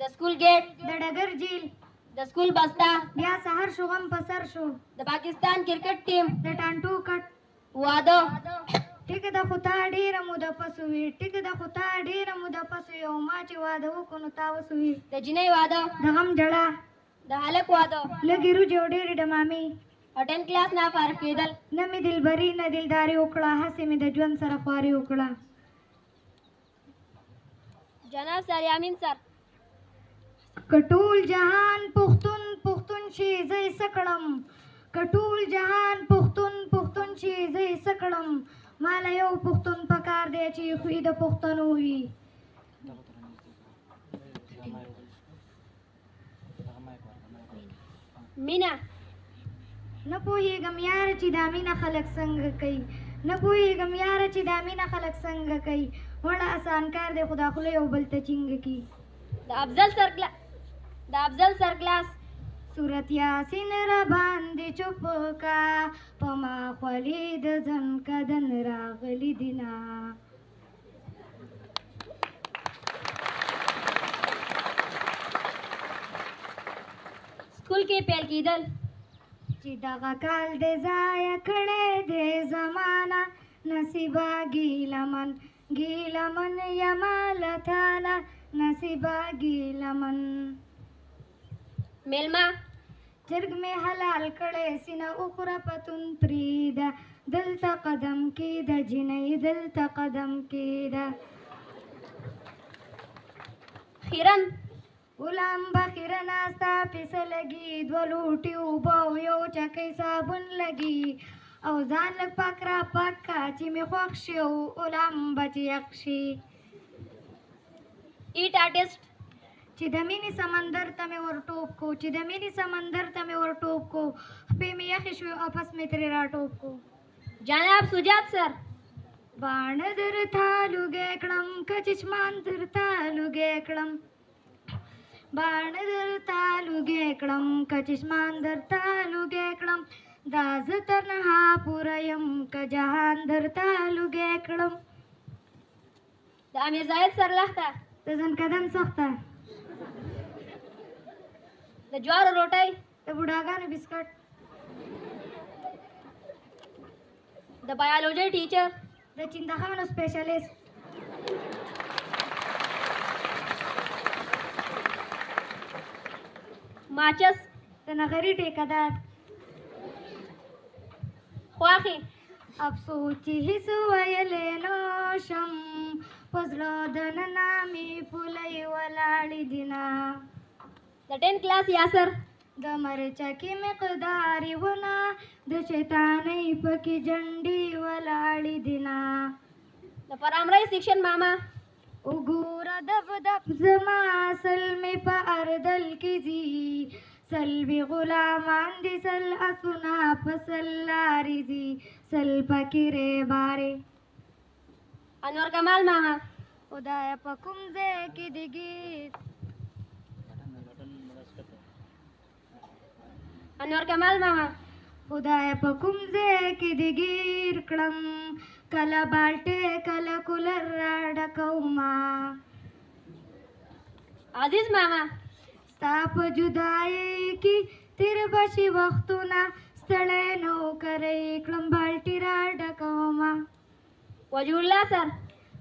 د سکول ګیټ د ډګر جیل د سکول بسته بیا سحر شو غم په سر شو د پاکستان کرکټ ټیم د ټانټو کټ واده ټیک د خطا ډیره موده پس وي ټیک د خطا ډیره موده پس یو ما چې واده وکړو نو تا وسوي د جنۍ واده د غم جړه د هلک واده لږې روجې او ډېرې ډمامې او 10 کلاس نه فارغ کېدل نه مې دلبري نه دلداري وکړه هسې مې د ژوند سره خواري وکړه جناب سر یامین سر که ټول جهان پښتون پښتون شي زه یې څه کړم که ټول جهان پښتون پښتون شي زه یې څه کړم ماله یو پښتون پکار دی چې خوی د پښتنو وي مینا نه پوهېږم یاره چې دا مینه خلک څنګه کوي نه پوهېږم یاره چې دا مینه خلک څنګه کوي وړه اسان کار دی خو دا خوله یو بل ته چینګه کي د افضل سر کلاس صورت یاسین را باندې چوپ کا په ما خولې د ځن کدن راغلی دینا سکول کې پیل کېدل چې دغه کال دې ضایع کړی دې زمانه نصیبه ګیلمن ګیلمن یما له تانه نصیبه ګیلمن میلمه جرګ مې حلال کړی سینه اخره پتون پریده دلته قدم کېده جنۍ دلته قدم کېده خیرن غلام به خیرنه ستا پیسه لګي دوه لوټي اوبه او یو چکی صابون لګي او ځان لږ پاک را پاک کا چې مې خوښ شي او غلام به چې یخ شي ایټ آرټسټ چې د مینې سمندر ته مې ورټوپ کو چې د مینې سمندر ته مې ورټوپ کو خپې مې یخې شوې او پس مې ترې راټوپ کو جناب سجاد سر باڼه درته لوګی کړم که چشمان درته لوګی کړم باڼه درته لوګی کړم که چشمان درته لوګی کړم دا زه تنها پوره یم که جهان درته لوګی کړم د امیر زاید سر لخته د ځنکدن سخته د جوارو روټۍ د بوډاګانو بسکټ د بایولوژي ټیچر د چندخانو سپیشلیست ماچس د نغري ټیکهدار خواخې افسوس چې هېڅ ویلی نشم په زړه دننه مې پولۍ ولاړې دینه د 10 کلاس یاسر د مرچکې مقدارې ونه د شیطانۍ پکې جنډې ولاړې دینه د پرامرۍ سیکشن ماما وګوره دب دب زما سل مې په اردل کې ځي سلوي غلامان دي سل اسونه په سل لارې ځي سل پکې ریبارې انور کمال ماما خدایه په کوم ځای کې دې ګیر انور کمال ماما خدایه په کوم ځای کې دې ګیر کړم کله بالټې کله کولر را ډکوما عزیز ماما ستا په جدایۍ کې تیر بشي وختونه ستړی نوکری کړم بالټې را ډکوما وجود الله سر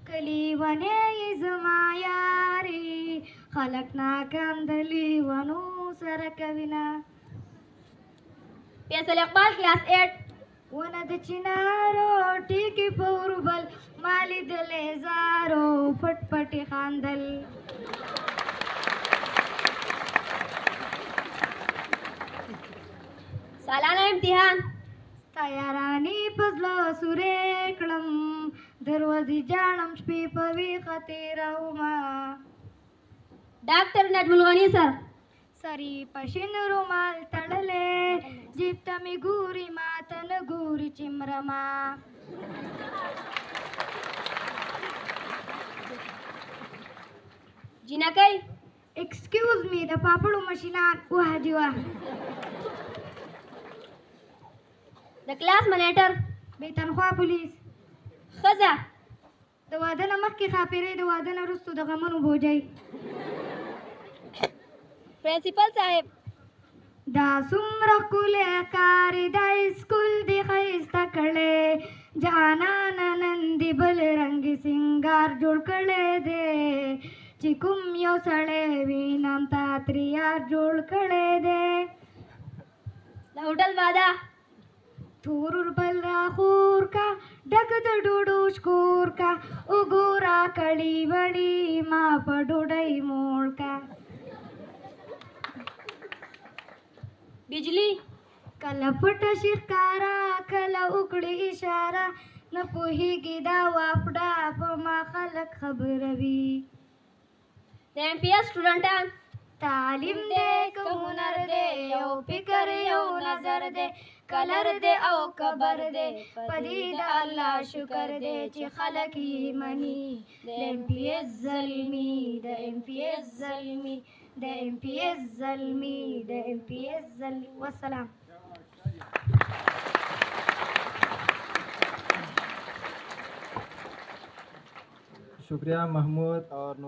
کلی ونې یې زما یارې خلک ناکام د لیونو سره کوینه فیصل اقبال کلاس 8 ونه د چنارو ټیکې په وربل ما لیدلې زارو پټ پټې خاندل سالانه امتحان تیارانی په زړه سورې کړم دروازې جاړم شپې په ویښه تېرومه ډاکټر نجم الغني سر سری په شین رومال تړلې جیب ته مې ګوري ما ته نه ګوري چې مرمه جینکۍ ایکسکیوز می د پاپړو مشینان واه دی واه د کلاس منیټر بې تنخوا پولیس ښځه د واده نه مخکې خاپیرۍ د واده نه وروستو د غمونو بوجۍ प्रिंसिपल साहब دا څومره ښکلی ښکاري دا سکول د ښایسته کړی جانانه نن د بل رنګ سینګار جوړ کړی دی چې کوم یو سړی وینم تا ترې یار جوړ کړی دی د هوټل واده تورور بل را خور کا ډک د ډوډو شکور کا وګوره کړي وړي ما په ډوډۍ موړ کا बिजली کله پټه شي ښکاره کله وکړي اشاره نه پوهېږي دا واپډه په ما خلک خبروي د MPS سټوډنټان تعلیم دی که هنر دی یو فکر یو نظر دی کلر دی او کبر دی پدې د الله شکر دی چې خلک یې مني د MPS زلمي د MPS زلمي د MPS زلمي د MPS زلمي والسلام शुक्रिया महमूद और